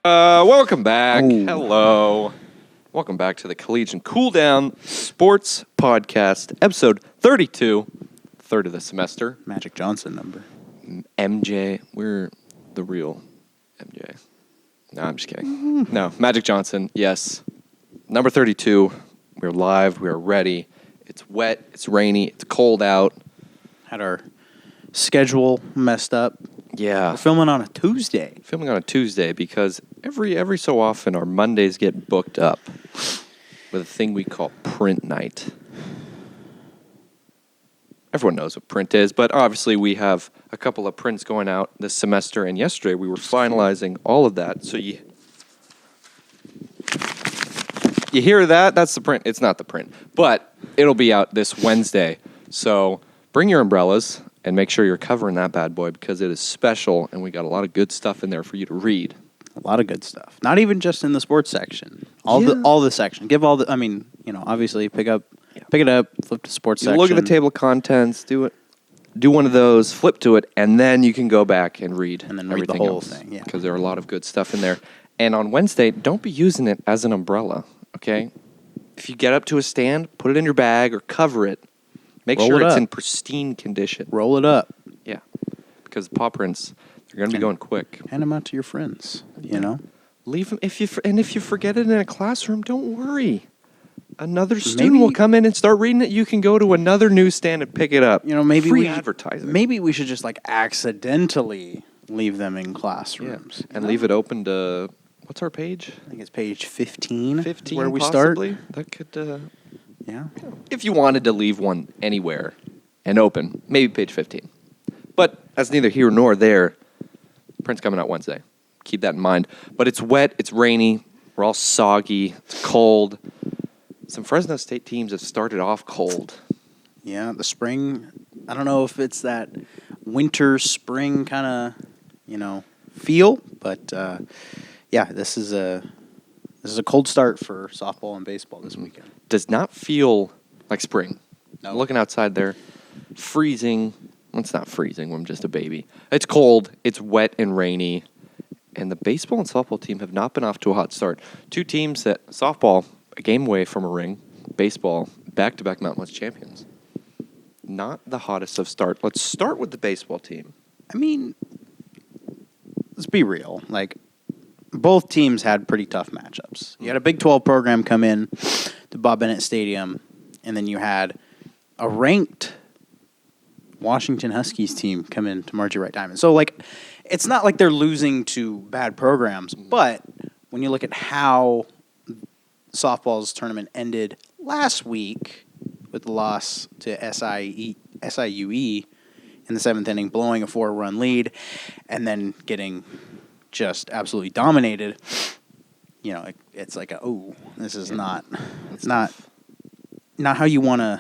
Welcome back. Ooh. Hello. Welcome back to the Collegian Cooldown Sports Podcast, episode 32, third of the semester. Magic Johnson number. MJ, we're the real MJ. No, I'm just kidding. No, Magic Johnson, yes. Number 32, we're live, we're ready. It's wet, it's rainy, it's cold out. Had our schedule messed up. Yeah. We're filming on a Tuesday. Filming on a Tuesday because every so often our Mondays get booked up with a thing we call print night. Everyone knows what print is, but obviously we have a couple of prints going out this semester, and yesterday we were finalizing all of that. So you hear that? That's the print. It's not the print, but it'll be out this Wednesday. So bring your umbrellas and make sure you're covering that bad boy because it is special, and we got a lot of good stuff in there for you to read. A lot of good stuff. Not even just in the sports section. All the section. Give all the. I mean, obviously pick it up, flip to sports section. Look at the table of contents. Do one of those. Flip to it, and then you can go back and read and then read everything the whole else, thing. Yeah, because there are a lot of good stuff in there. And on Wednesday, don't be using it as an umbrella. Okay, if you get up to a stand, put it in your bag or cover it. Make sure it's in pristine condition. Roll it up. Yeah, because paw prints, they're going to be going quick. Hand them out to your friends. Leave them if you forget it in a classroom. Don't worry. Another student will come in and start reading it. You can go to another newsstand and pick it up. Maybe free advertising. Maybe we should just accidentally leave them in classrooms and leave it open to what's our page? I think it's page 15. 15, where we possibly. start. That could. Yeah. If you wanted to leave one anywhere and open, maybe page 15. But that's neither here nor there. Print's coming out Wednesday. Keep that in mind. But it's wet. It's rainy. We're all soggy. It's cold. Some Fresno State teams have started off cold. Yeah, the spring. I don't know if it's that winter spring kind of, feel, but yeah, this is a cold start for softball and baseball this weekend. Does not feel like spring. No. Looking outside there, freezing. Well, it's not freezing. I'm just a baby. It's cold. It's wet and rainy. And the baseball and softball team have not been off to a hot start. Two teams that, softball, a game away from a ring. Baseball, back-to-back Mountain West champions. Not the hottest of start. Let's start with the baseball team. I mean, let's be real. Both teams had pretty tough matchups. You had a Big 12 program come in to Bob Bennett Stadium, and then you had a ranked Washington Huskies team come in to Margie Wright Diamond. So, it's not like they're losing to bad programs, but when you look at how softball's tournament ended last week with the loss to SIUE in the seventh inning, blowing a 4-run lead, and then getting just absolutely dominated, it's like this is not how you want to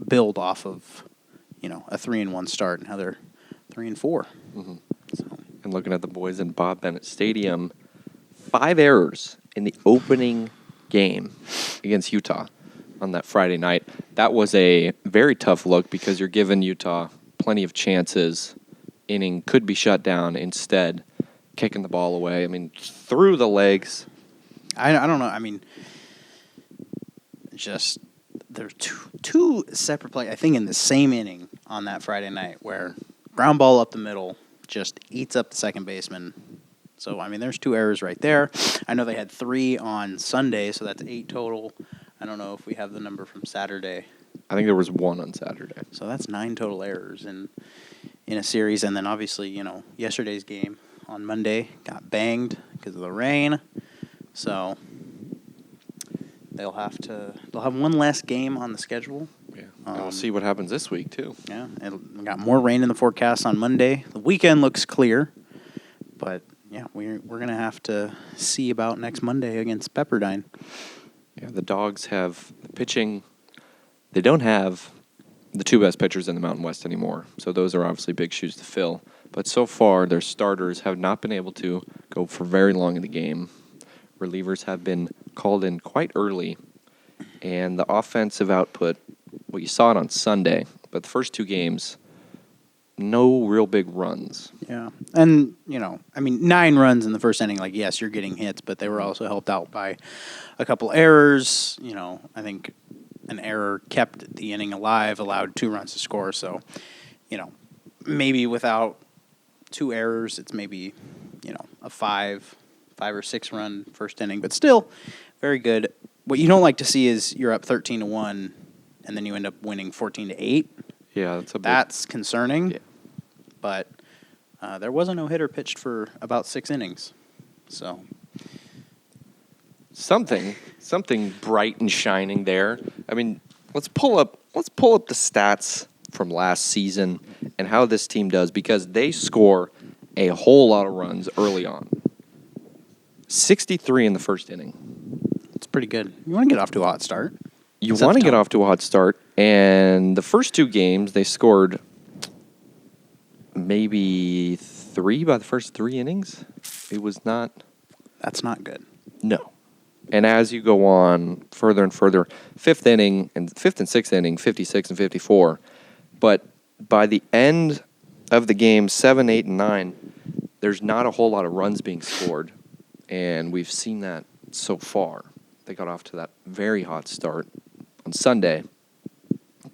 build off of, a 3-1 start, and how they're 3-4. Mm-hmm. So. And looking at the boys in Bob Bennett Stadium, 5 errors in the opening game against Utah on that Friday night. That was a very tough look because you're giving Utah plenty of chances. Inning could be shut down. Instead, kicking the ball away. I mean, through the legs. I don't know. I mean, just there's two separate plays, I think, in the same inning on that Friday night where ground ball up the middle just eats up the second baseman. So, I mean, there's 2 errors right there. I know they had 3 on Sunday, so that's 8 total. I don't know if we have the number from Saturday. I think there was 1 on Saturday. So that's 9 total errors in a series. And then, obviously, yesterday's game on Monday got banged because of the rain. So they'll have one less game on the schedule. Yeah, and we'll see what happens this week, too. Yeah, we got more rain in the forecast on Monday. The weekend looks clear, but yeah, we're going to have to see about next Monday against Pepperdine. Yeah, the Dogs have pitching. They don't have the 2 best pitchers in the Mountain West anymore, so those are obviously big shoes to fill. But so far, their starters have not been able to go for very long in the game. Relievers have been called in quite early, and the offensive output, well, you saw it on Sunday, but the first 2 games, no real big runs. Yeah. And, 9 runs in the first inning, like, yes, you're getting hits, but they were also helped out by a couple errors. I think an error kept the inning alive, allowed 2 runs to score. So, maybe without 2 errors, it's maybe, a 5 or 6 run first inning, but still very good. What you don't like to see is you're up 13-1 and then you end up winning 14-8. Yeah, that's concerning. Yeah. But there was a no-hitter pitched for about 6 innings. So something bright and shining there. I mean, let's pull up the stats from last season and how this team does, because they score a whole lot of runs early on. 63 in the first inning. It's pretty good. You want to get off to a hot start. You want to get off to a hot start, and the first 2 games they scored maybe 3 by the first 3 innings. It was not. That's not good. No. And as you go on further and further, 5th and 6th inning, 56 and 54. But by the end of the game, 7, 8, and 9, there's not a whole lot of runs being scored. And we've seen that so far. They got off to that very hot start on Sunday,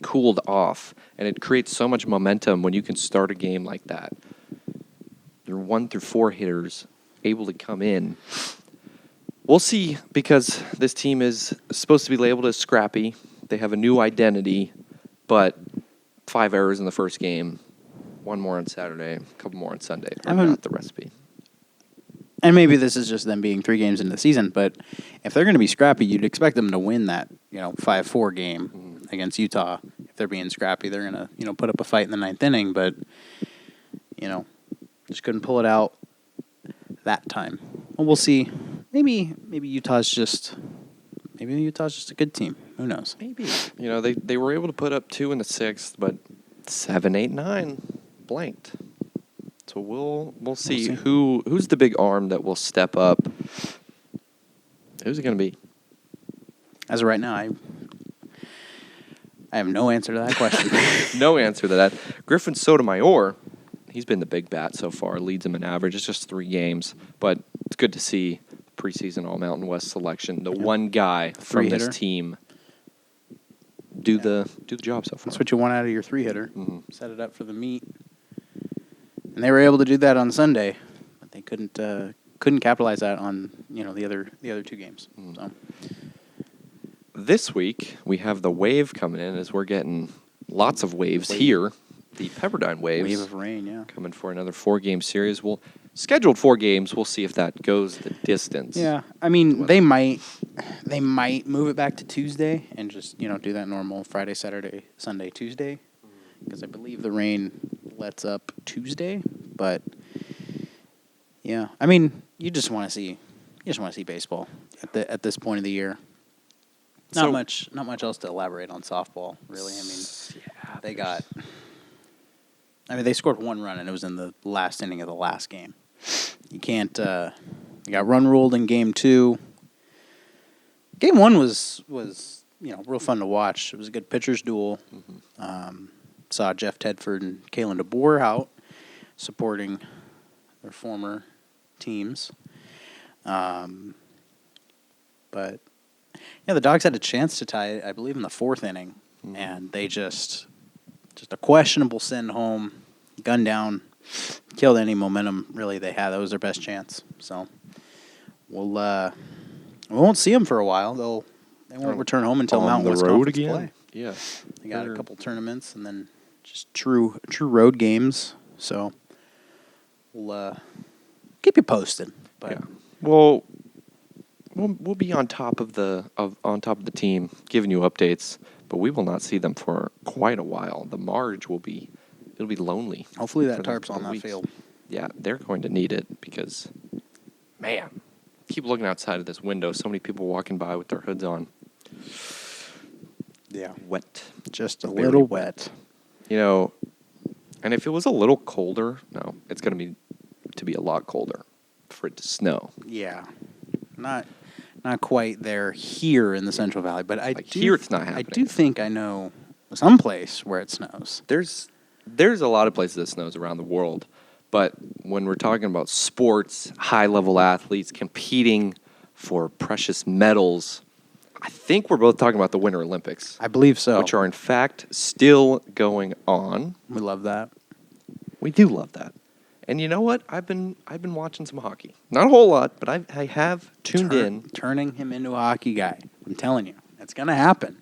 cooled off, and it creates so much momentum when you can start a game like that. There are 1 through 4 hitters able to come in. We'll see, because this team is supposed to be labeled as scrappy. They have a new identity, but 5 errors in the first game, 1 more on Saturday, a couple more on Sunday. Are not the recipe. And maybe this is just them being 3 games into the season, but if they're going to be scrappy, you'd expect them to win that 5-4 game against Utah. If they're being scrappy, they're going to put up a fight in the 9th inning, but just couldn't pull it out that time. Well, we'll see. Maybe Utah's just a good team. Who knows? Maybe. They were able to put up 2 in the 6th, but 7, 8, 9 blanked. So we'll see who's the big arm that will step up. Who's it going to be? As of right now, I have no answer to that question. No answer to that. Griffin Sotomayor, he's been the big bat so far. Leads him in average. It's just 3 games, but it's good to see preseason All Mountain West selection. The one guy from this team do the job so far. That's what you want out of your 3-hitter. Mm-hmm. Set it up for the meet. And they were able to do that on Sunday, but they couldn't capitalize that on the other 2 games. Mm-hmm. So this week we have the wave coming in, as we're getting lots of waves here. The Pepperdine Waves. Wave of rain, yeah. Coming for another 4-game series. We'll scheduled 4 games. We'll see if that goes the distance. Yeah, I mean they might move it back to Tuesday and just do that normal Friday, Saturday, Sunday, Tuesday, because I believe the rain lets up Tuesday. But yeah, I mean you just want to see baseball at this point of the year. Not much else to elaborate on softball, really. I mean, they scored 1 run, and it was in the last inning of the last game. You can't. You got run ruled in game 2. Game 1 was real fun to watch. It was a good pitcher's duel. Mm-hmm. Saw Jeff Tedford and Kalen DeBoer out supporting their former teams. But yeah, the Dogs had a chance to tie it, I believe, in the 4th inning, and they just a questionable send home, gun down, killed any momentum really they had. That was their best chance. So we won't see them for a while. They won't return home until Mountain West Conference play. Yeah, they got a couple tournaments and then just true road games. So we'll keep you posted. But yeah. We'll be on top of the team, giving you updates. But we will not see them for quite a while. The Marge it'll be lonely. Hopefully that tarp's on that field. Yeah, they're going to need it because, man, keep looking outside of this window. So many people walking by with their hoods on. Yeah. Wet. Just a little wet. And if it was a little colder, no, it's going to be a lot colder for it to snow. Yeah. Not quite there here in the Central Valley, but here it's not happening. I do think I know some place where it snows. There's there's a lot of places that snows around the world, but when we're talking about sports, high-level athletes competing for precious medals, I think we're both talking about the Winter Olympics. I believe so. Which are, in fact, still going on. We love that. We do love that. And you know what? I've been watching some hockey. Not a whole lot, but I have tuned in. Turning him into a hockey guy. I'm telling you. It's going to happen.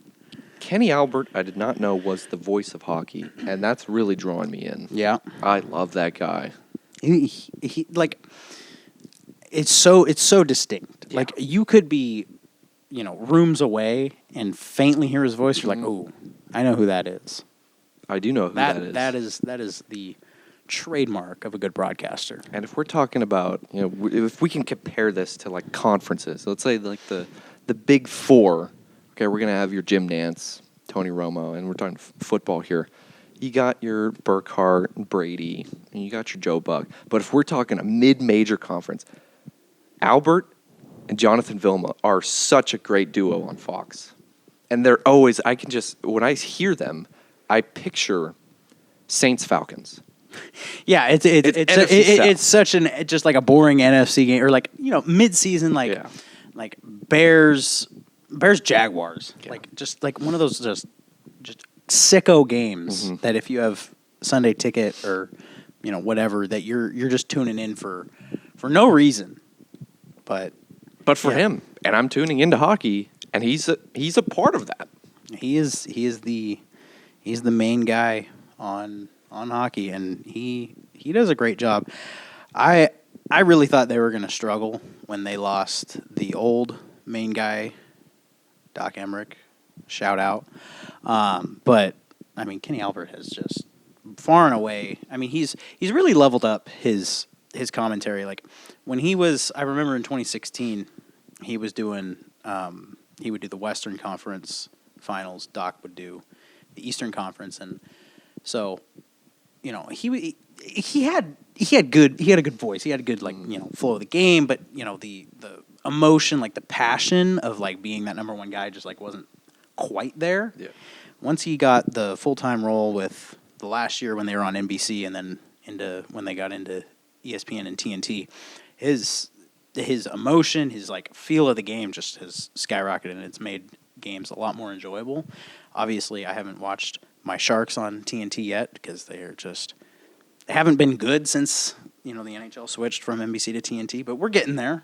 Kenny Albert, I did not know was the voice of hockey, and that's really drawing me in. Yeah. I love that guy. He like, it's so distinct. Yeah. Like, you could be, rooms away and faintly hear his voice. You're like, oh, I know who that is. I do know who that is. That is the trademark of a good broadcaster. And if we're talking about, if we can compare this to like conferences, let's say like the Big Four. Okay, we're gonna have your Jim Nance, Tony Romo, and we're talking football here. You got your Burkhardt and Brady, and you got your Joe Buck. But if we're talking a mid-major conference, Albert and Jonathan Vilma are such a great duo on Fox, and they're always. When I hear them, I picture Saints Falcons. Yeah, it's such just like a boring NFC game, or like mid-season like Bears Jaguars, like just like one of those just sicko games that if you have Sunday ticket or whatever, that you're just tuning in for no reason, but for him, and I'm tuning into hockey, and he's a part of that. He is the main guy on hockey, and he does a great job. I really thought they were going to struggle when they lost the old main guy, Doc Emmerich, shout out. But I mean, Kenny Albert has just far and away. I mean, he's really leveled up his commentary. Like when he was, I remember in 2016, he was doing he would do the Western Conference finals. Doc would do the Eastern Conference, and so he had a good voice. He had a good flow of the game, but the emotion, like the passion of like being that number one guy, just like wasn't quite there. Yeah. Once he got the full-time role with the last year when they were on NBC, and then when they got into ESPN and TNT, his emotion, his like feel of the game just has skyrocketed, and it's made games a lot more enjoyable. Obviously, I haven't watched my Sharks on TNT yet because they haven't been good since the NHL switched from NBC to TNT, but we're getting there.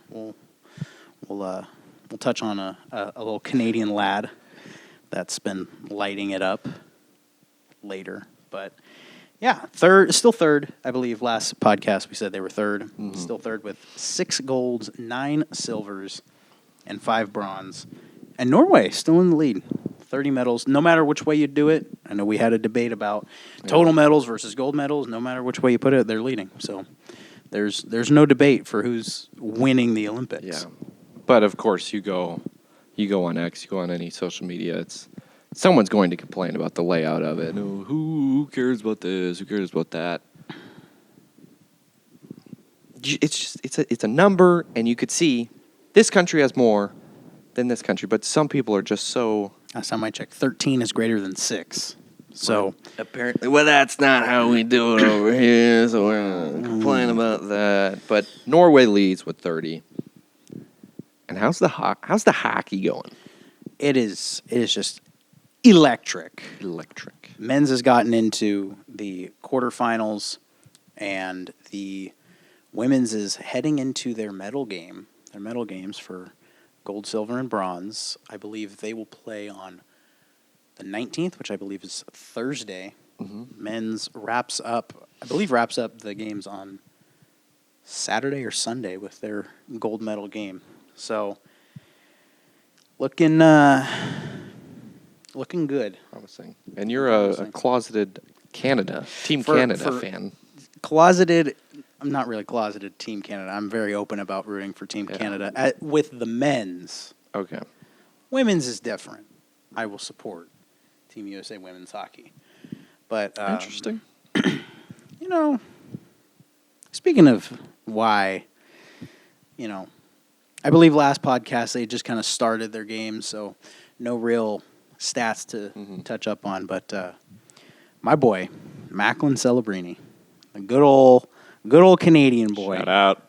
We'll touch on a little Canadian lad that's been lighting it up later. But yeah, still third, I believe. Last podcast we said they were third. Mm-hmm. Still third with 6 golds, 9 silvers, and 5 bronze. And Norway still in the lead. 30 medals, no matter which way you do it. I know we had a debate about total medals versus gold medals. No matter which way you put it, they're leading. So there's no debate for who's winning the Olympics. Yeah, but of course you go on X, you go on any social media. Someone's going to complain about the layout of it. Oh, who cares about this? Who cares about that? It's a number, and you could see this country has more than this country, but some people are just so. Last time I checked, 13 is greater than 6. So apparently, that's not how we do it over here. So we're gonna complain about that. But Norway leads with 30. And how's the hockey going? It is just electric. Electric. Men's has gotten into the quarterfinals, and the women's is heading into their medal games for gold, silver, and bronze. I believe they will play on the 19th, which I believe is Thursday. Mm-hmm. Men's wraps up the games on Saturday or Sunday with their gold medal game. So looking good. Promising. And you're a closeted Team Canada fan. Closeted. I'm not really closeted Team Canada. I'm very open about rooting for Team Canada with the men's. Okay. Women's is different. I will support Team USA women's hockey. But interesting. Speaking of why, I believe last podcast they just kind of started their game, so no real stats to touch up on. But my boy, Macklin Celebrini, a good old Canadian boy. Shout out.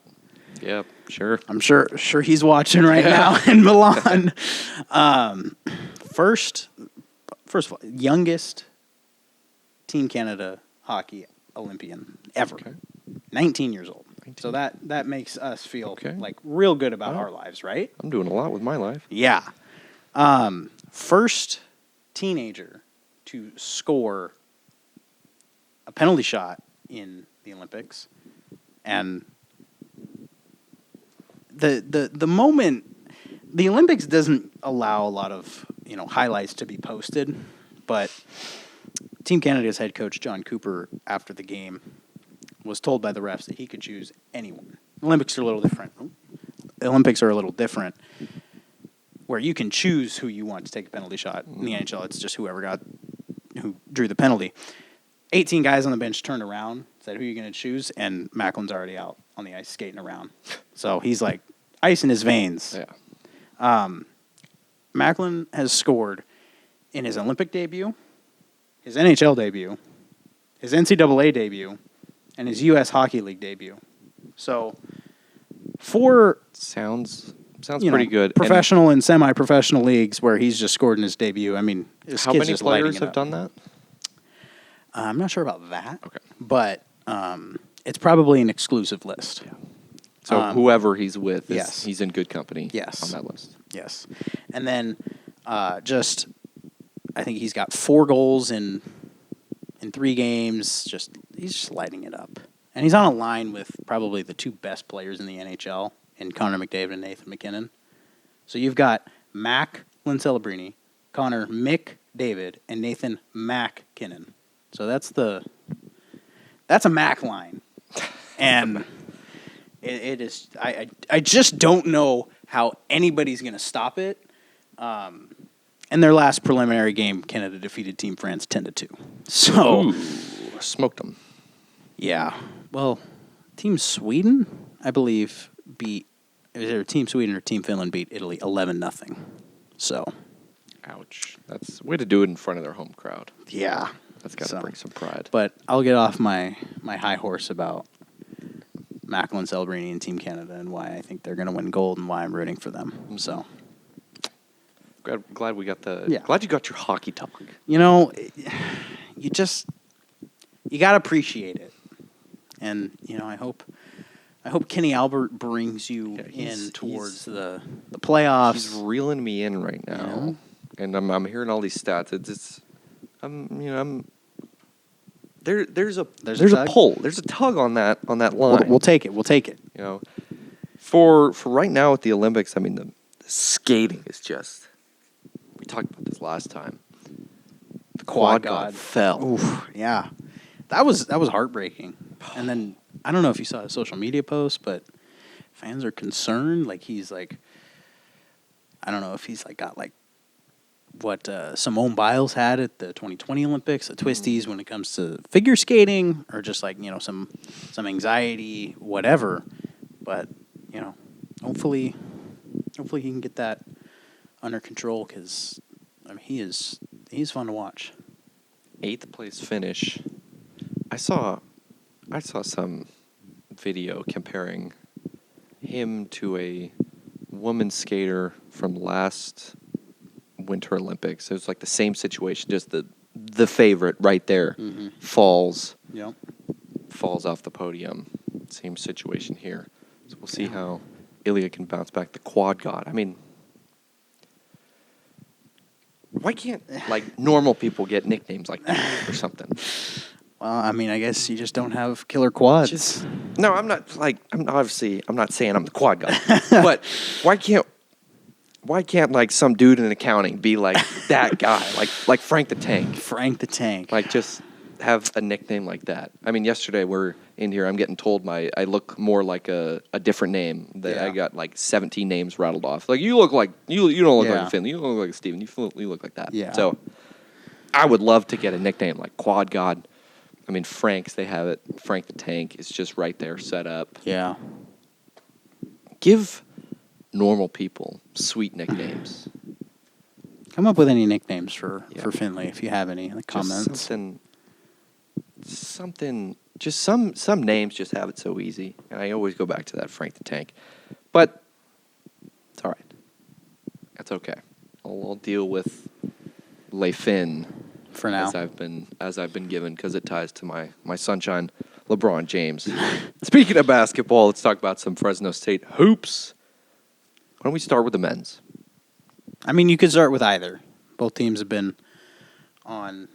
Yep, sure. I'm sure he's watching right now in Milan. First of all, youngest Team Canada hockey Olympian ever. Okay. 19 years old. 19. So that makes us feel like real good about our lives, right? I'm doing a lot with my life. Yeah. First teenager to score a penalty shot in the Olympics. And the moment, the Olympics doesn't allow a lot of, highlights to be posted, but Team Canada's head coach, John Cooper, after the game, was told by the refs that he could choose anyone. Olympics are a little different. Where you can choose who you want to take a penalty shot. In the NHL, it's just who drew the penalty. 18 guys on the bench turned around, said, who are you going to choose? And Macklin's already out on the ice skating around. So he's like ice in his veins. Yeah. Macklin has scored in his Olympic debut, his NHL debut, his NCAA debut, and his U.S. Hockey League debut. So sounds pretty good. Professional and semi-professional leagues where he's just scored in his debut. I mean, how many players have done that? I'm not sure about that. Okay. But it's probably an exclusive list. Yeah. So whoever he's with, he's in good company on that list. Yes. And then I think he's got 4 goals in 3 games. He's just lighting it up. And he's on a line with probably the 2 best players in the NHL, in Connor McDavid and Nathan MacKinnon. So you've got Macklin Celebrini, Connor McDavid, and Nathan MacKinnon. So that's a Mac line. And it is I just don't know how anybody's going to stop it. In their last preliminary game, Canada defeated Team France 10-2. So smoked them. Yeah. Well, Team Sweden, I believe, beat either Team Sweden or Team Finland beat Italy 11-0. So, ouch. That's way to do it in front of their home crowd. Yeah. That's got to bring some pride. But I'll get off my high horse about Macklin Celebrini and Team Canada and why I think they're going to win gold and why I'm rooting for them. Mm-hmm. So, glad we got glad you got your hockey talk. You got to appreciate it. And, I hope Kenny Albert brings you in towards the playoffs. He's reeling me in right now. And I'm hearing all these stats. There's a pull. There's a tug on that line. We'll take it. For right now at the Olympics, I mean the skating is just. We talked about this last time. The quad god fell. Oof, yeah, that was heartbreaking. And then I don't know if you saw a social media post, but fans are concerned. Like he's like, I don't know if he's like got like what Simone Biles had at the 2020 Olympics, the twisties when it comes to figure skating, or just like some anxiety, whatever. But hopefully he can get that under control because he's fun to watch. 8th place finish. I saw some video comparing him to a woman skater from last Winter Olympics. It was like the same situation, just the favorite right there falls off the podium. Same situation here. So we'll see how Ilya can bounce back. The quad god. I mean, why can't normal people get nicknames like that or something? Well, I mean, I guess you just don't have killer quads. I'm not saying I'm the quad guy, but why can't like some dude in accounting be like that guy, like Frank the Tank? Frank the Tank. Like just have a nickname like that. I mean, yesterday we're in here. I'm getting told I look more like a different name. That I got like 17 names rattled off. Like you look like you don't look like a Finley. You don't look like a Steven. You look like that. Yeah. So I would love to get a nickname like Quad God. I mean, Frank's, they have it. Frank the Tank is just right there set up. Yeah. Give normal people sweet nicknames. Come up with any nicknames for Finley if you have any in the comments. Something something. Just some names just have it so easy, and I always go back to that Frank the Tank. But it's all right. That's okay. I'll deal with Le Finn For now. as I've been given because it ties to my sunshine, LeBron James. Speaking of basketball, let's talk about some Fresno State hoops. Why don't we start with the men's? I mean, you could start with either. Both teams have been on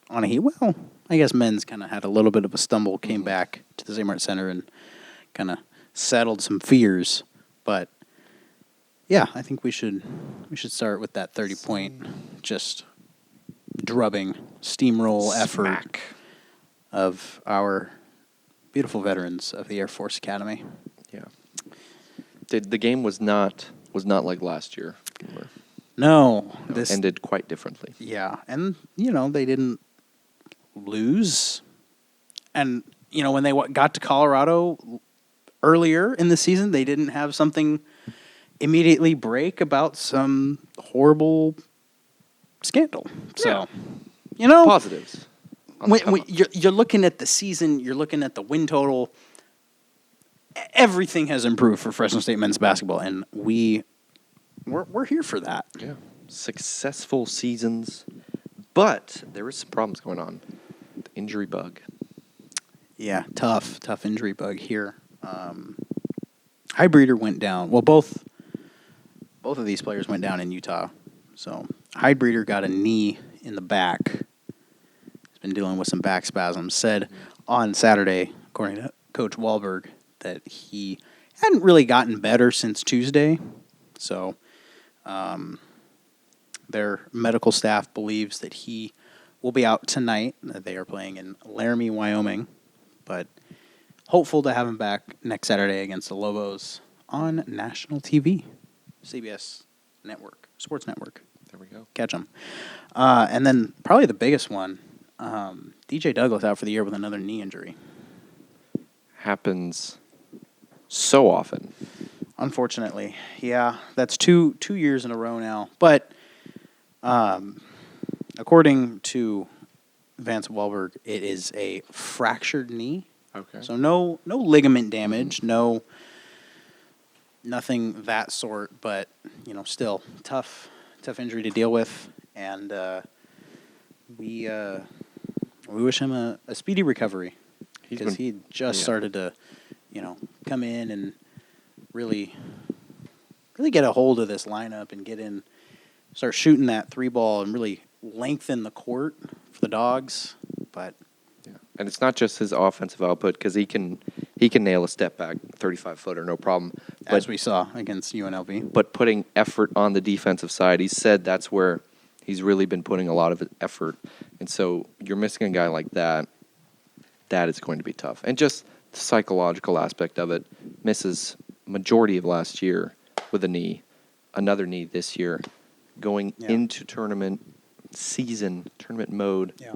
a heat. Well, I guess men's kind of had a little bit of a stumble, came back to the St. Martin Center and kind of settled some fears. But yeah, I think we should start with that 30-point just drubbing steamroll effort of our beautiful veterans of the Air Force Academy. Yeah. The game was not like last year. No, this ended quite differently. Yeah, and they didn't lose, and when they got to Colorado earlier in the season, they didn't have something immediately break about some horrible scandal. So, positives. When you're looking at the season, you're looking at the win total. Everything has improved for Fresno State men's basketball, and we're here for that. Yeah, successful seasons, but there is some problems going on. The injury bug. Yeah, tough injury bug here. Hybreeder went down. Well, both of these players went down in Utah. So Hybreeder got a knee in the back. He's been dealing with some back spasms. Said on Saturday, according to Coach Wahlberg, that he hadn't really gotten better since Tuesday. So their medical staff believes that he will be out tonight. They are playing in Laramie, Wyoming, but hopeful to have him back next Saturday against the Lobos on national TV, CBS Network, Sports Network. There we go. Catch him. And then probably the biggest one, DJ Douglas out for the year with another knee injury. Happens so often. Unfortunately, yeah, that's two years in a row now. But according to Vance Wahlberg, it is a fractured knee. Okay. So no ligament damage, nothing that sort. But still tough injury to deal with, and we wish him a speedy recovery because he just started to come in and really get a hold of this lineup and start shooting that three ball and really lengthen the court for the Dogs. But and it's not just his offensive output because he can nail a step back 35-footer, no problem. As we saw against UNLV. But putting effort on the defensive side, he said that's where he's really been putting a lot of effort. And so you're missing a guy like that. That is going to be tough. And just the psychological aspect of it. Misses majority of last year with a knee, another knee this year, going into tournament mode. Yeah.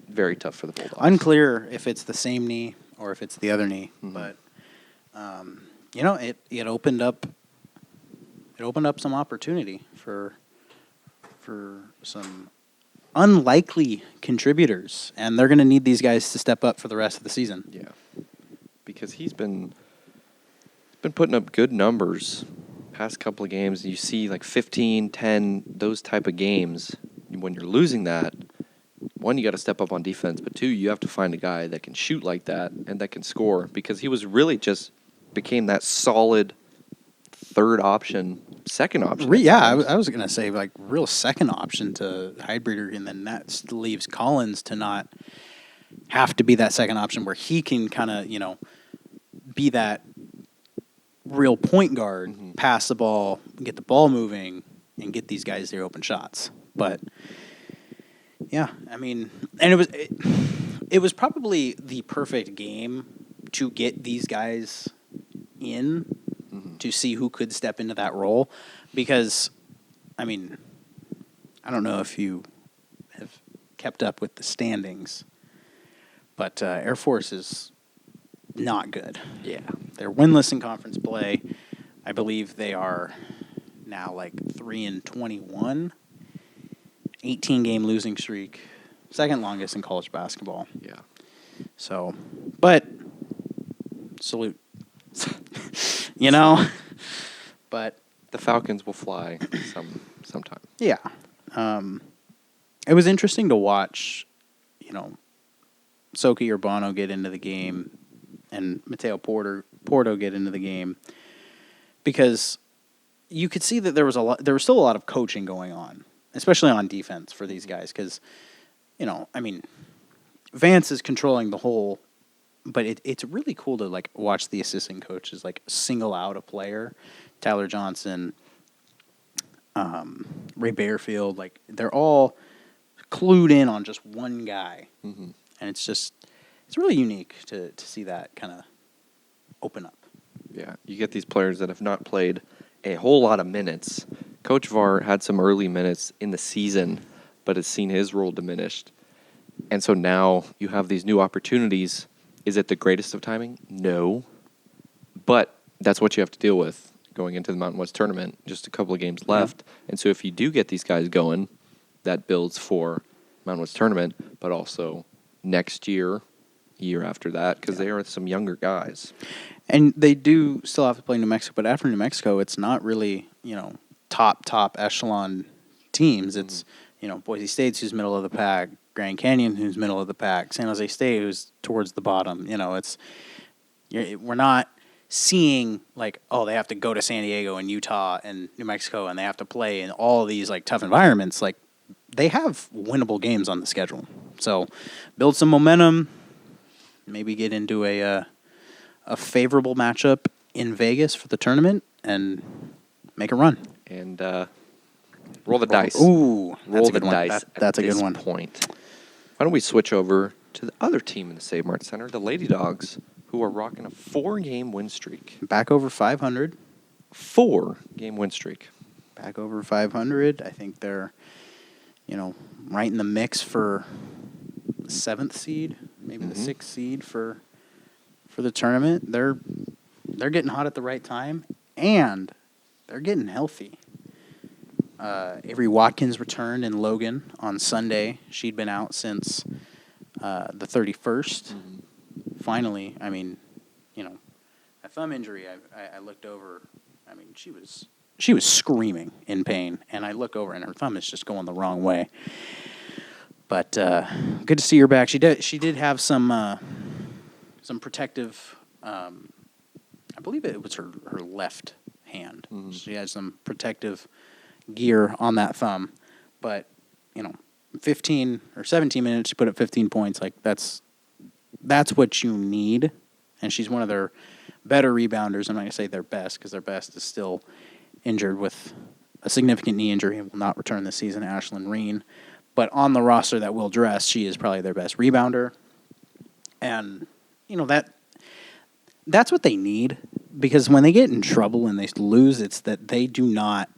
Very tough for the Bulldogs. Unclear if it's the same knee or if it's the other knee, but it opened up some opportunity for some unlikely contributors, and they're going to need these guys to step up for the rest of the season. Yeah, because he's been putting up good numbers past couple of games. You see like 15, 10, those type of games. When you're losing that, one, you got to step up on defense, but two, you have to find a guy that can shoot like that and that can score, because he was really just became that solid second option. I was going to say like real second option to Hybreeder, and then that leaves Collins to not have to be that second option where he can kind of, be that real point guard, pass the ball, get the ball moving, and get these guys their open shots. But yeah, I mean, and it was probably the perfect game to get these guys in to see who could step into that role, because, I mean, I don't know if you have kept up with the standings, but Air Force is not good. Yeah. They're winless in conference play. I believe they are now like 3-21, 18-game losing streak, second longest in college basketball. Yeah. So, but salute. You know, but The Falcons will fly sometime. yeah, it was interesting to watch. Soki Urbano get into the game, and Mateo Porto get into the game, because you could see that there was still a lot of coaching going on, especially on defense for these guys, because Vance is controlling the whole. But it's really cool to watch the assistant coaches single out a player, Tyler Johnson, Ray Bearfield. They're all clued in on just one guy, and it's really unique to see that kind of open up. Yeah, you get these players that have not played a whole lot of minutes. Coach Var had some early minutes in the season, but has seen his role diminished, and so now you have these new opportunities. Is it the greatest of timing? No. But that's what you have to deal with going into the Mountain West tournament. Just a couple of games left. And so if you do get these guys going, that builds for Mountain West tournament, but also next year after that, because they are some younger guys. And they do still have to play New Mexico, but after New Mexico, it's not really, top echelon teams. It's, Boise State's who's middle of the pack, Grand Canyon, who's middle of the pack, San Jose State, who's towards the bottom. We're not seeing they have to go to San Diego and Utah and New Mexico, and they have to play in all these tough environments. They have winnable games on the schedule, so build some momentum. Maybe get into a favorable matchup in Vegas for the tournament and make a run. And roll the dice. Ooh, roll the dice. That's a good one. Point. Why don't we switch over to the other team in the Save Mart Center, the Lady Dogs, who are rocking a 4-game win streak. Back over 500. 4-game win streak. Back over 500. I think they're, right in the mix for the 7th seed, maybe the 6th seed for the tournament. They're getting hot at the right time, and they're getting healthy. Avery Watkins returned in Logan on Sunday. She'd been out since the 31st. Finally, a thumb injury. I looked over. She was screaming in pain, and I look over, and her thumb is just going the wrong way. But good to see her back. She did have some protective. I believe it was her left hand. She had some protective gear on that thumb, but 15 or 17 minutes, she put up 15 points. That's what you need, and she's one of their better rebounders. I'm not gonna say their best, because their best is still injured with a significant knee injury and will not return this season, Ashlyn Reen. But on the roster that will dress, she is probably their best rebounder, and that's what they need, because when they get in trouble and they lose, it's that they do not.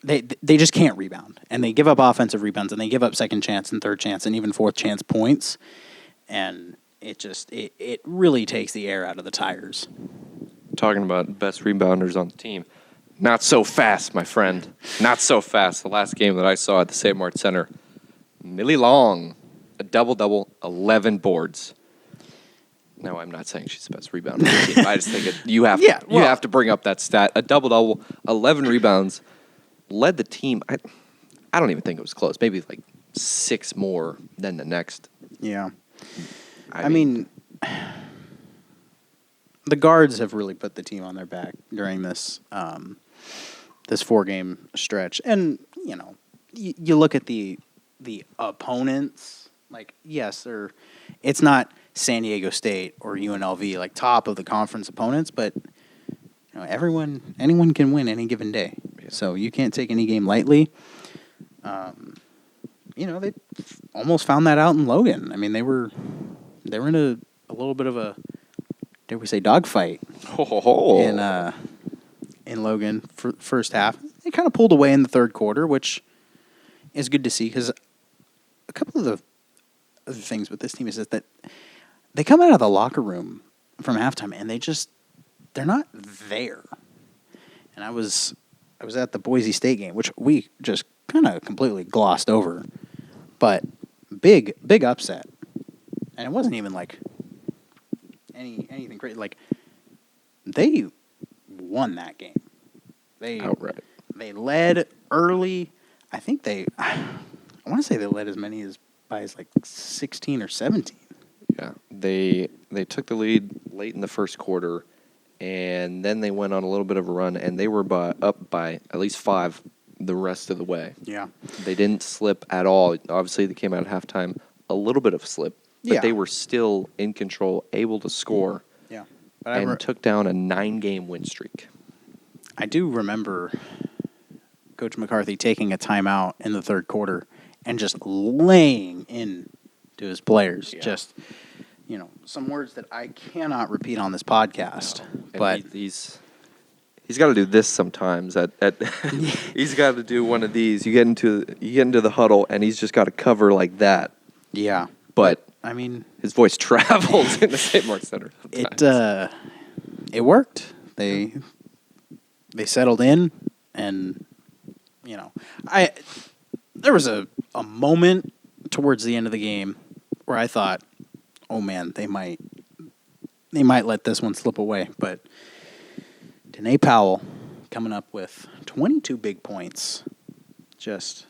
They just can't rebound, and they give up offensive rebounds, and they give up second chance and third chance and even fourth chance points, and it really takes the air out of the tires. Talking about best rebounders on the team, not so fast, my friend, not so fast. The last game that I saw at the Save Mart Center, Millie Long, a double-double, 11 boards. No, I'm not saying she's the best rebounder on the team. I just think you have to bring up that stat. A double-double, 11 rebounds. Led the team. I don't even think it was close. Maybe 6 more than the next. Yeah. I mean, the guards have really put the team on their back during this 4-game stretch. And, you look at the opponents, yes, it's not San Diego State or UNLV, top of the conference opponents, but anyone can win any given day. So you can't take any game lightly. They almost found that out in Logan. They were in a little bit of a, dare we say, dogfight in Logan for first half. They kind of pulled away in the third quarter, which is good to see, because a couple of the other things with this team is that they come out of the locker room from halftime and they're not there. And I was at the Boise State game, which we just kind of completely glossed over. But big upset, and it wasn't even like anything crazy. Like they won that game. Outright. They led early. I think I want to say they led as many as by as like 16 or 17. Yeah, they took the lead late in the first quarter, and then they went on a little bit of a run, and they were up by at least 5 the rest of the way. Yeah. They didn't slip at all. Obviously, they came out at halftime, a little bit of a slip, but they were still in control, able to score, and took down a 9-game win streak. I do remember Coach McCarthy taking a timeout in the third quarter and just laying in to his players. Yeah. Just, some words that I cannot repeat on this podcast. No. But he's got to do this sometimes. He's got to do one of these. You get into the huddle, and he's just got to cover like that. Yeah. But I mean, his voice travels in the St. Mark Center. It worked. They settled in, and there was a moment towards the end of the game where I thought, oh man, they might let this one slip away. But Danae Powell coming up with 22 big points, just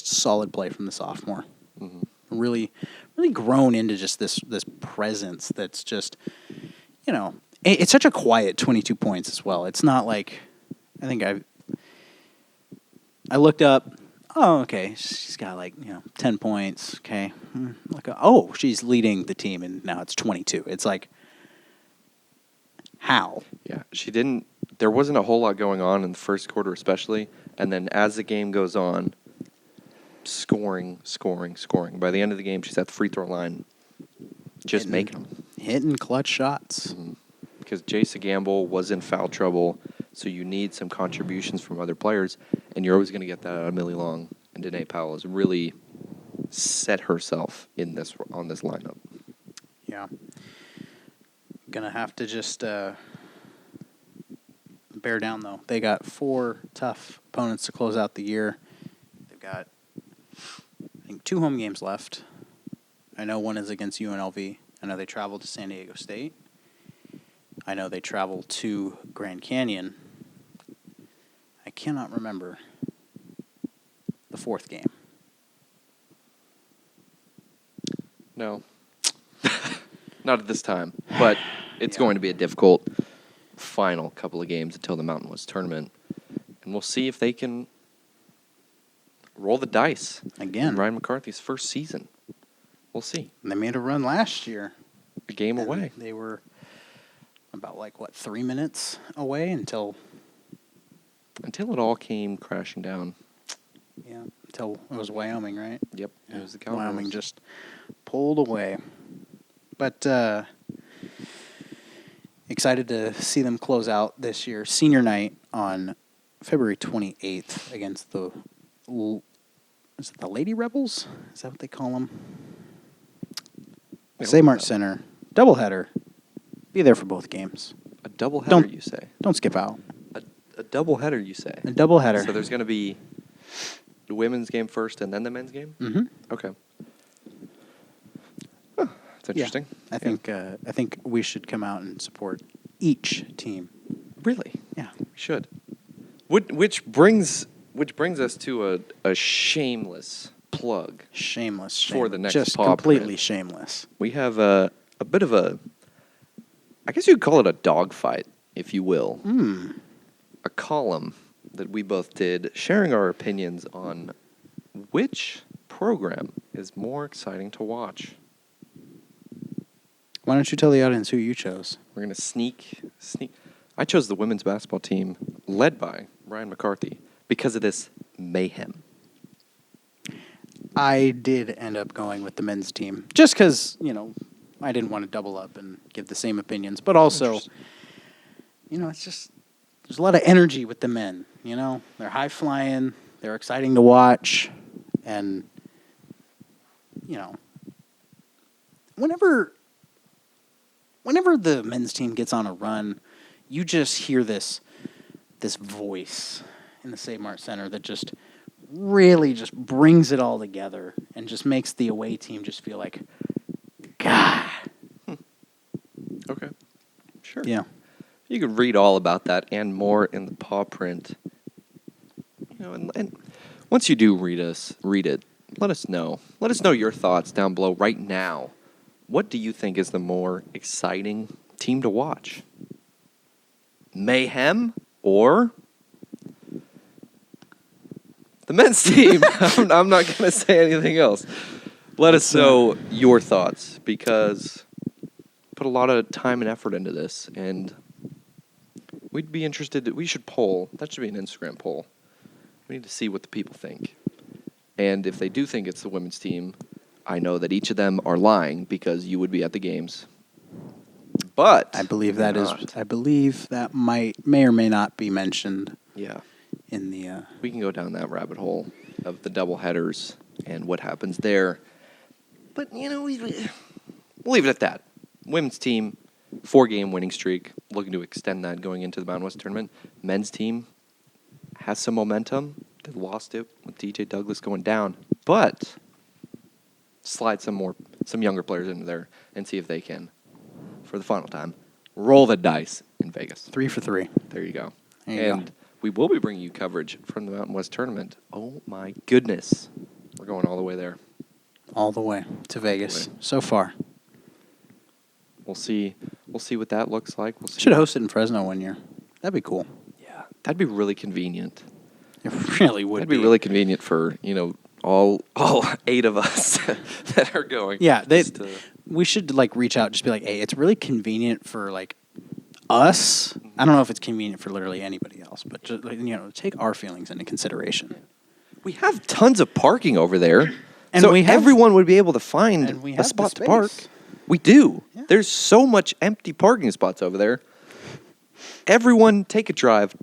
solid play from the sophomore. Mm-hmm. Really grown into just this presence that's just, it's such a quiet 22 points as well. It's not like, I think I looked up, oh, okay, she's got 10 points, okay. She's leading the team, and now it's 22. It's like, how? Yeah, there wasn't a whole lot going on in the first quarter especially, and then as the game goes on, scoring. By the end of the game, she's at the free throw line, just making them. Hitting clutch shots. Mm-hmm. Because Jace Gamble was in foul trouble, so you need some contributions from other players, and you're always going to get that out of Millie Long. And Danae Powell has really set herself on this lineup. Yeah. Gonna have to just bear down, though. They got 4 tough opponents to close out the year. They've got, I think, 2 home games left. I know one is against UNLV. I know they traveled to San Diego State. I know they traveled to Grand Canyon. I cannot remember the 4th game. No. Not at this time. But it's going to be a difficult final couple of games until the Mountain West tournament. And we'll see if they can roll the dice. Again. In Ryan McCarthy's first season. We'll see. They made a run last year. A game away. They were about 3 minutes away until it all came crashing down. Yeah, until it was Wyoming, right? Yep, yeah. It was the Cowboys. Wyoming just pulled away. But excited to see them close out this year. Senior night on February 28th against the Lady Rebels? Is that what they call them? St. Mark Center. Doubleheader. Be there for both games. A doubleheader, you say? Don't skip out. A doubleheader, you say? A doubleheader. So there's going to be the women's game first and then the men's game? Mm-hmm. Okay. Huh, that's interesting. Yeah. I think we should come out and support each team. Really? Yeah. We should. Which brings us to a shameless plug. Shameless. For the next just paw completely print. shameless. We have a bit of a, I guess you'd call it a dogfight, if you will. A column that we both did, sharing our opinions on which program is more exciting to watch. Why don't you tell the audience who you chose? We're going to sneak. I chose the women's basketball team led by Ryan McCarthy because of this mayhem. I did end up going with the men's team just because, I didn't want to double up and give the same opinions. But also, it's just, there's a lot of energy with the men, They're high-flying, they're exciting to watch, and, whenever the men's team gets on a run, you just hear this voice in the St. Mark Center that just really just brings it all together and just makes the away team just feel like, God. Okay. Sure. Yeah. You could read all about that and more in the paw print. And once you do read it, let us know. Let us know your thoughts down below right now. What do you think is the more exciting team to watch? Mayhem or the men's team? I'm not going to say anything else. Let us know your thoughts because put a lot of time and effort into this, and we'd be interested. We should poll. That should be an Instagram poll. We need to see what the people think. And if they do think it's the women's team, I know that each of them are lying because you would be at the games. But I believe that may or may not be mentioned. Yeah. In the we can go down that rabbit hole of the double headers and what happens there. But we'll leave it at that. Women's team, 4-game winning streak, looking to extend that going into the Mountain West tournament. Men's team has some momentum. They lost it with DJ Douglas going down, but slide some younger players into there and see if they can, for the final time, roll the dice in Vegas. 3 for 3. There you go. And we will be bringing you coverage from the Mountain West tournament. Oh my goodness, we're going all the way there. All the way to Vegas. So far. We'll see what that looks like. Should host it in Fresno one year. That'd be cool. Yeah, that'd be really convenient. It really would. That'd be really convenient for all 8 of us that are going. Yeah, we should reach out, and just be like, hey, it's really convenient for us. I don't know if it's convenient for literally anybody else, but just take our feelings into consideration. We have tons of parking over there, and so everyone would be able to find a spot to park. We do. Yeah. There's so much empty parking spots over there. Everyone take a drive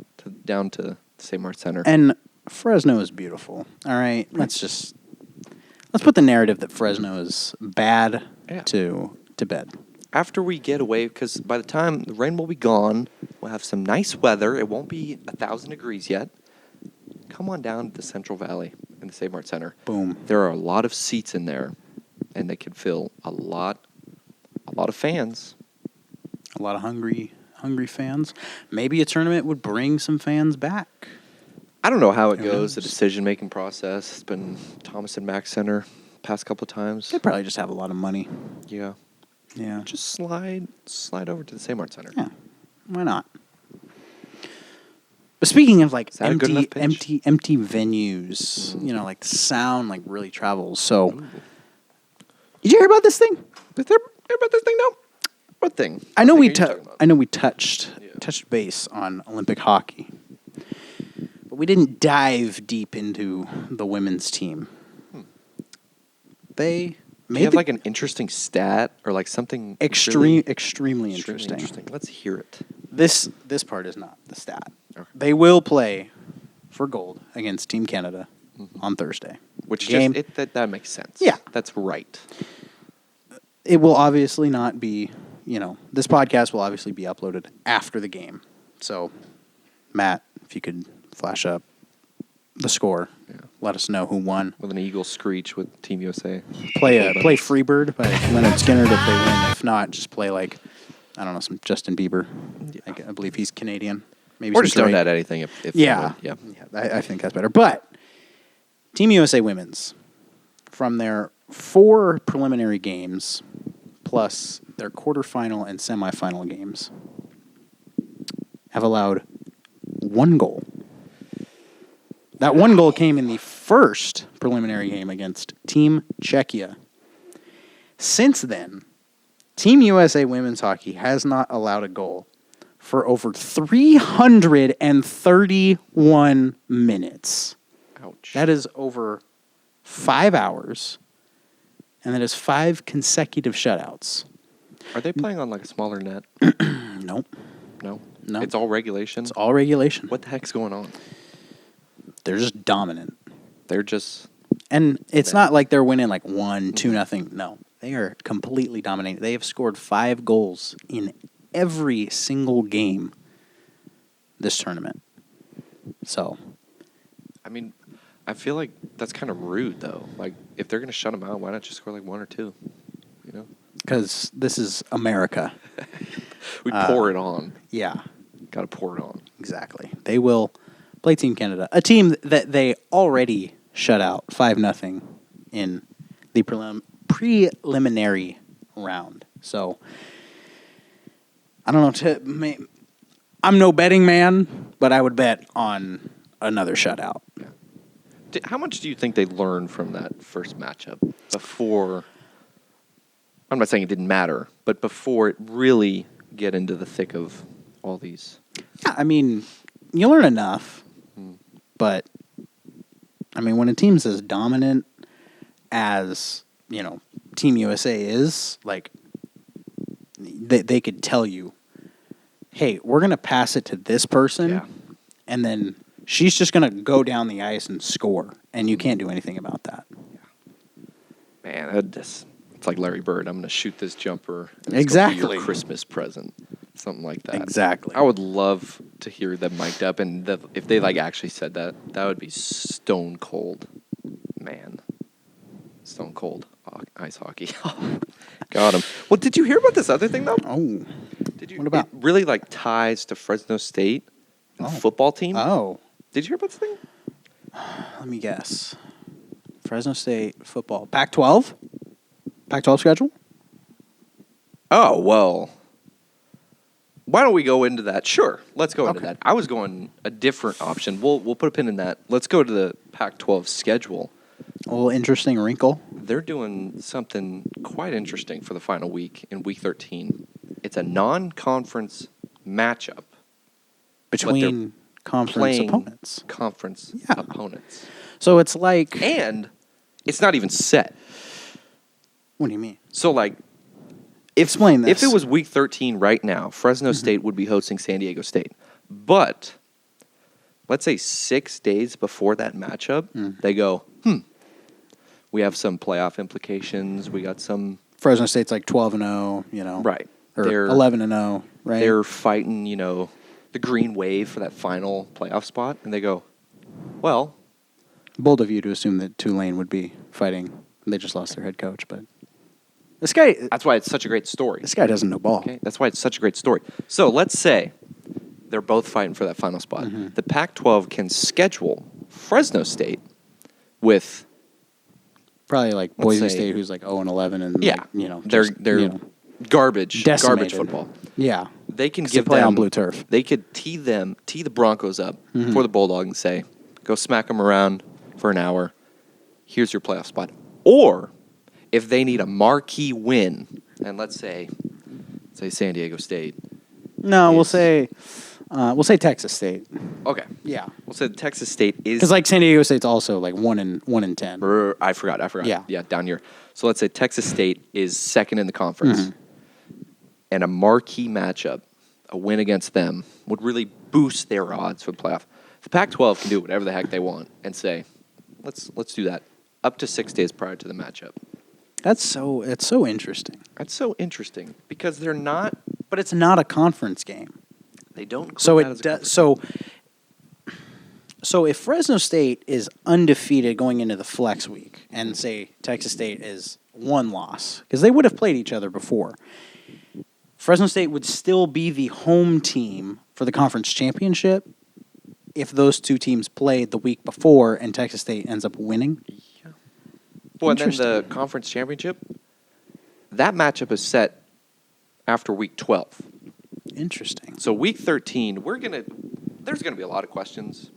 down to St. Mark's Center. And Fresno is beautiful. All right, let's put the narrative that Fresno is bad to bed. After we get away, because by the time the rain will be gone, we'll have some nice weather. It won't be 1,000 degrees yet. Come on down to the Central Valley in the St. Mark's Center. Boom. There are a lot of seats in there, and they can fill a lot of fans. A lot of hungry fans. Maybe a tournament would bring some fans back. I don't know how it goes, the decision-making process. It's been Thomas and Mack Center past couple of times. They probably just have a lot of money. Yeah. Yeah. Just slide over to the St. Mark's Center. Yeah. Why not? But speaking of empty venues, the sound really travels. So, did you hear about this thing? Did you hear about this thing? No. What thing? I know we touched base on Olympic hockey, but we didn't dive deep into the women's team. They have an interesting stat or something extremely interesting. Let's hear it. This part is not the stat. Okay. They will play for gold against Team Canada on Thursday. Which that makes sense. Yeah, that's right. It will obviously not be. This podcast will obviously be uploaded after the game. So, Matt, if you could flash up the score, let us know who won. With an eagle screech with Team USA. Play Freebird by Leonard Skinner if they win. If not, just play some Justin Bieber. Yeah. I believe he's Canadian. Maybe or just don't add anything if yeah. I think that's better. But Team USA Women's, from their 4 preliminary games plus their quarterfinal and semifinal games, have allowed 1 goal. That 1 goal came in the first preliminary game against Team Czechia. Since then, Team USA Women's Hockey has not allowed a goal for over 331 minutes. Ouch. That is over 5 hours, and that is 5 consecutive shutouts. Are they playing on a smaller net? Nope. No? No. It's all regulation? It's all regulation. What the heck's going on? They're just dominant. They're just... And it's not like they're winning 1-2-0. No. They are completely dominating. They have scored 5 goals in every single game this tournament. So... I feel like that's kind of rude, though. Like, if they're going to shut them out, why not just score like 1 or 2? You know? Because this is America. We pour it on. Yeah, Got to pour it on. exactly. They will play Team Canada, a team that they already shut out 5-0 in the preliminary round. So, I don't know. I'm no betting man, but I would bet on another shutout. Yeah. How much do you think they learned from that first matchup before? I'm not saying it didn't matter, but before it really get into the thick of all these. Yeah, I mean, you learn enough, but I mean, when a team's as dominant as Team USA is, like they could tell you, hey, we're gonna pass it to this person, and then she's just going to go down the ice and score, and you can't do anything about that. Man, it's like Larry Bird. I'm going to shoot this jumper. And Exactly. It's gonna be your Christmas present. Something like that. Exactly. I would love to hear them mic'd up, and if they actually said that, that would be stone cold. Man. Stone cold ice hockey. Got him. Well, did you hear about this other thing, though? Oh. What about? It really ties to Fresno State and the football team. Oh. Did you hear about this thing? Let me guess. Fresno State football. Pac-12? Pac-12 schedule? Oh, well. Why don't we go into that? Sure. Let's go into that. I was going a different option. We'll put a pin in that. Let's go to the Pac-12 schedule. A little interesting wrinkle. They're doing something quite interesting for the final week in Week 13. It's a non-conference matchup. Between conference opponents. Conference opponents. So it's like... And it's not even set. What do you mean? So, explain this. If it was Week 13 right now, Fresno State would be hosting San Diego State. But let's say 6 days before that matchup, they go, we have some playoff implications. We got some... Fresno State's like 12-0, Right. Or 11-0, right? They're fighting, the green wave for that final playoff spot. And they go, well... Bold of you to assume that Tulane would be fighting. They just lost their head coach, but... This guy... That's why it's such a great story. This guy doesn't know ball. Okay? That's why it's such a great story. So let's say they're both fighting for that final spot. The Pac-12 can schedule Fresno State with... Probably like Boise State, who's like 0-11, and they're garbage football. Yeah, they can give play on blue turf. They could tee the Broncos up for the Bulldogs and say, go smack them around for an hour. Here's your playoff spot. Or if they need a marquee win, and let's say San Diego State. No, we'll say Texas State. Okay. Yeah. We'll say Texas State is... Because San Diego State's also 1-10. I forgot. Yeah, down here. So let's say Texas State is second in the conference. And a marquee matchup, a win against them, would really boost their odds for the playoff. The Pac-12 can do whatever the heck they want and say, let's do that up to 6 days prior to the matchup. It's so interesting. That's so interesting because they're not... But it's not a conference game. They don't. So So if Fresno State is undefeated going into the flex week, and say Texas State is one loss, because they would have played each other before, Fresno State would still be the home team for the conference championship if those two teams played the week before and Texas State ends up winning. Yeah. Well, and then the conference championship, that matchup is set after week 12. Interesting. So week 13, there's gonna be a lot of questions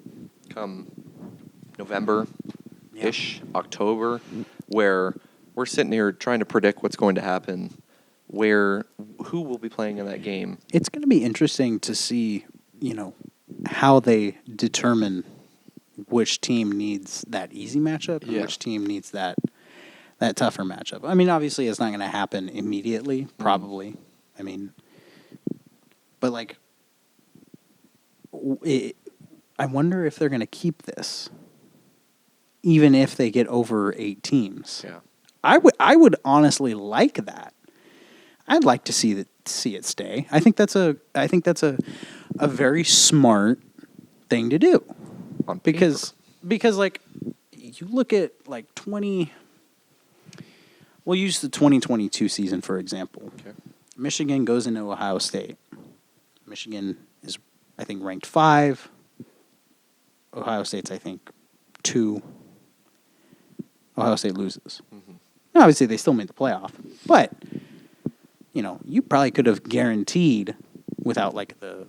come November-ish, October, where we're sitting here trying to predict what's going to happen, who will be playing in that game. It's going to be interesting to see, how they determine which team needs that easy matchup and which team needs that tougher matchup. I mean, obviously, it's not going to happen immediately, probably. I mean, but I wonder if they're going to keep this, even if they get over 8 teams. Yeah, I would honestly like that. I'd like to see it stay. I think that's a very smart thing to do. on because because like you look at like we'll use the 2022 season for example. Okay. Michigan goes into Ohio State. Michigan is, I think, ranked 5. Ohio State's, I think, 2. Ohio State loses. Mm-hmm. Now, obviously, they still made the playoff. But, you probably could have guaranteed without, like, the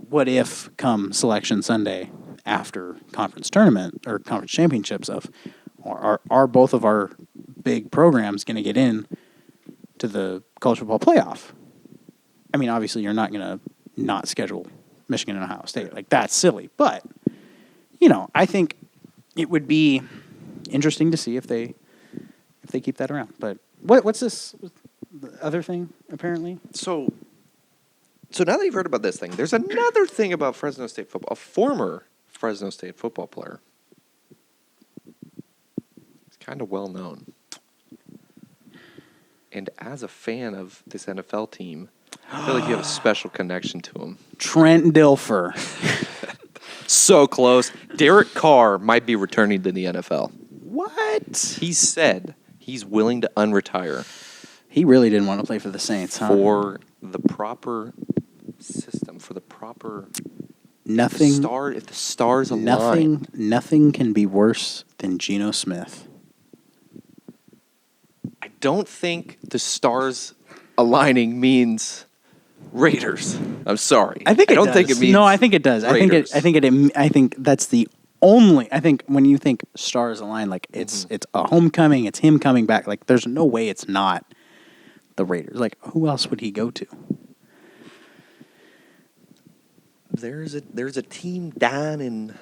what if come Selection Sunday after conference tournament or conference championships of are both of our big programs going to get in to the college football playoff? I mean, obviously, you're not going to not schedule Michigan and Ohio State. Like, that's silly. But, I think it would be interesting to see if they keep that around. But what's this the other thing, apparently? So now that you've heard about this thing, there's another thing about Fresno State football. A former Fresno State football player. It's kind of well known. And as a fan of this NFL team, I feel like you have a special connection to him. Trent Dilfer. So close. Derek Carr might be returning to the NFL. What? He said he's willing to unretire. He really didn't want to play for the Saints, huh? For the proper system, for the proper nothing. Star. If the stars align, nothing can be worse than Geno Smith. I don't think the stars aligning means Raiders. I'm sorry. I think I don't think it means. No, I think it does. Raiders. I think that's the only. I think when you think stars align, like it's a homecoming. It's him coming back. Like there's no way it's not the Raiders. Like who else would he go to? There's a team down in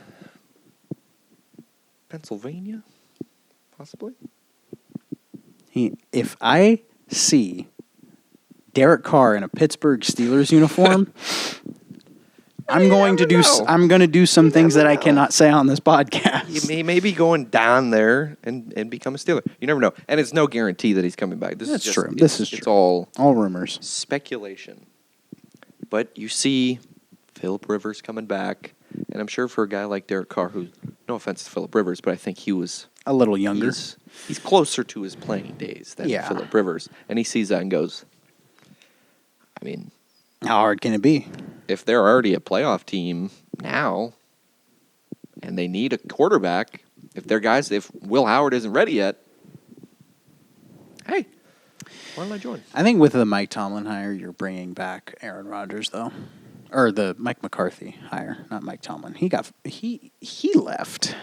Pennsylvania, possibly. If I see Derek Carr in a Pittsburgh Steelers uniform, I'm going to do some things that I cannot say on this podcast. He may be going down there and become a Steeler. You never know, and it's no guarantee that he's coming back. That's true. It's all rumors, speculation. But you see Phillip Rivers coming back, and I'm sure for a guy like Derek Carr, who, no offense to Phillip Rivers, but I think he was a little younger. He's closer to his playing days than Phillip Rivers, and he sees that and goes, I mean, how hard can it be? If they're already a playoff team now, and they need a quarterback, if Will Howard isn't ready yet, hey, why don't I join? I think with the Mike Tomlin hire, you're bringing back Aaron Rodgers, though. Or the Mike McCarthy hire, not Mike Tomlin. He left.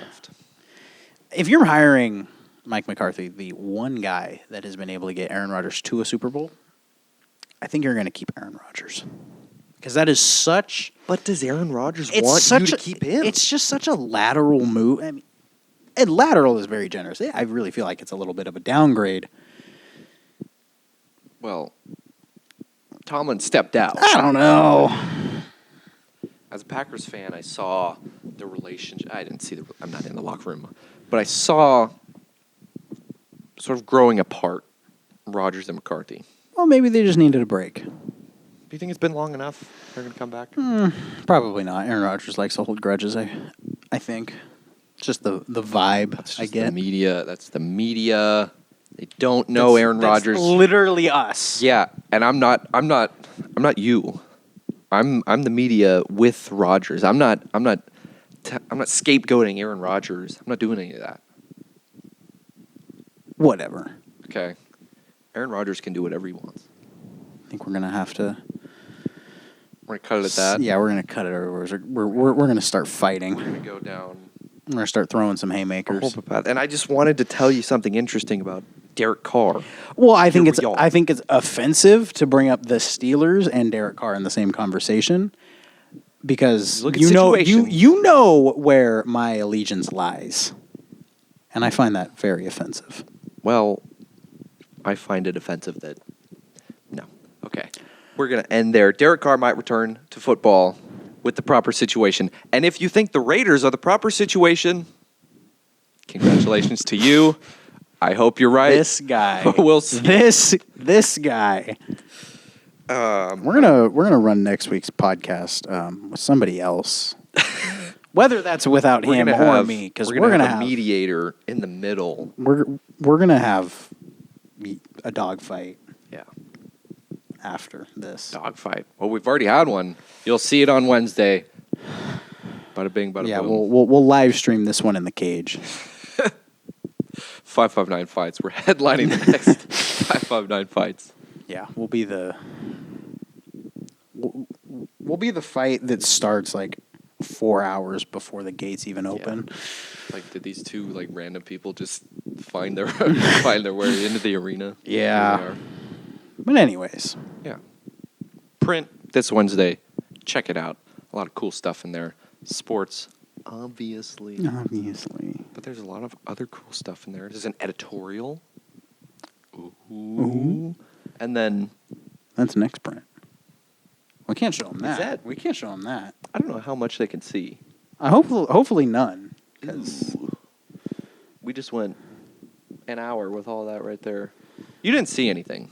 If you're hiring Mike McCarthy, the one guy that has been able to get Aaron Rodgers to a Super Bowl, I think you're going to keep Aaron Rodgers. Because that is such... But does Aaron Rodgers want you to keep him? It's just such a lateral move. I mean, and lateral is very generous. I really feel like it's a little bit of a downgrade. Well, Tomlin stepped out. I don't know. As a Packers fan, I saw the relationship. I didn't see I'm not in the locker room, but I saw sort of growing apart Rodgers and McCarthy. Well, maybe they just needed a break. Do you think it's been long enough? They're going to come back? Probably not. Aaron Rodgers likes to hold grudges. I think. It's just the vibe I get. That's the media. They don't know Aaron Rodgers. That's literally us. Yeah, and I'm not you. I'm the media with Rodgers. I'm not scapegoating Aaron Rodgers. I'm not doing any of that. Whatever. Okay. Aaron Rodgers can do whatever he wants. I think we're gonna have to. We're gonna cut it at that. Yeah, we're gonna cut it over. We're gonna start fighting. We're gonna go down. We're gonna start throwing some haymakers. And I just wanted to tell you something interesting about Derek Carr. Well, I think it's offensive to bring up the Steelers and Derek Carr in the same conversation because you know where my allegiance lies, and I find that very offensive. Well, I find it offensive that no. Okay, we're gonna end there. Derek Carr might return to football with the proper situation, and if you think the Raiders are the proper situation, congratulations to you. I hope you're right. This guy. We'll see. This guy. We're gonna run next week's podcast with somebody else. Whether that's without him or me, because we're gonna have a mediator in the middle. We're gonna have a dogfight Yeah, after this. dogfight. Well, we've already had one. You'll see it on Wednesday. Bada bing, bada Yeah, boom. we'll live stream this one in the cage. 559 fights. We're headlining the next 559 fights. Yeah, we'll be the fight that starts like 4 hours before the gates even open. Yeah. Like, did these two like random people just find their way into the arena? Yeah. Here they are. But anyways, Yeah. Print this Wednesday. Check it out. A lot of cool stuff in there. Sports, obviously. But there's a lot of other cool stuff in there. There's an editorial. Ooh. And then that's next print. We can't show them that. that- We can't show them that. I don't know how much they can see. Hopefully none. Because We just went an hour with all that right there. You didn't see anything,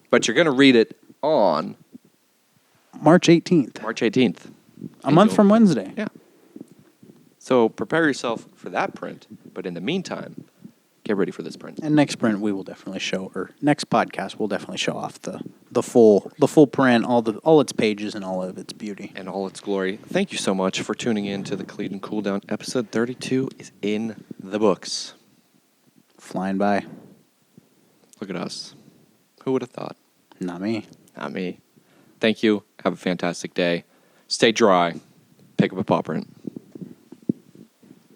but you're going to read it on March 18th, March 18th. a month from Wednesday. Yeah. So prepare yourself for that print. But in the meantime, get ready for this print. And next print we will definitely show, or next podcast we'll definitely show off the full print, all its pages and all of its beauty And all its glory. Thank you so much for tuning in to the Collegian Cooldown. Episode 32 is in the books. flying by. Look at us. Who would have thought? Not me. Not me. Thank you. Have a fantastic day. Stay dry. Pick up a paw print.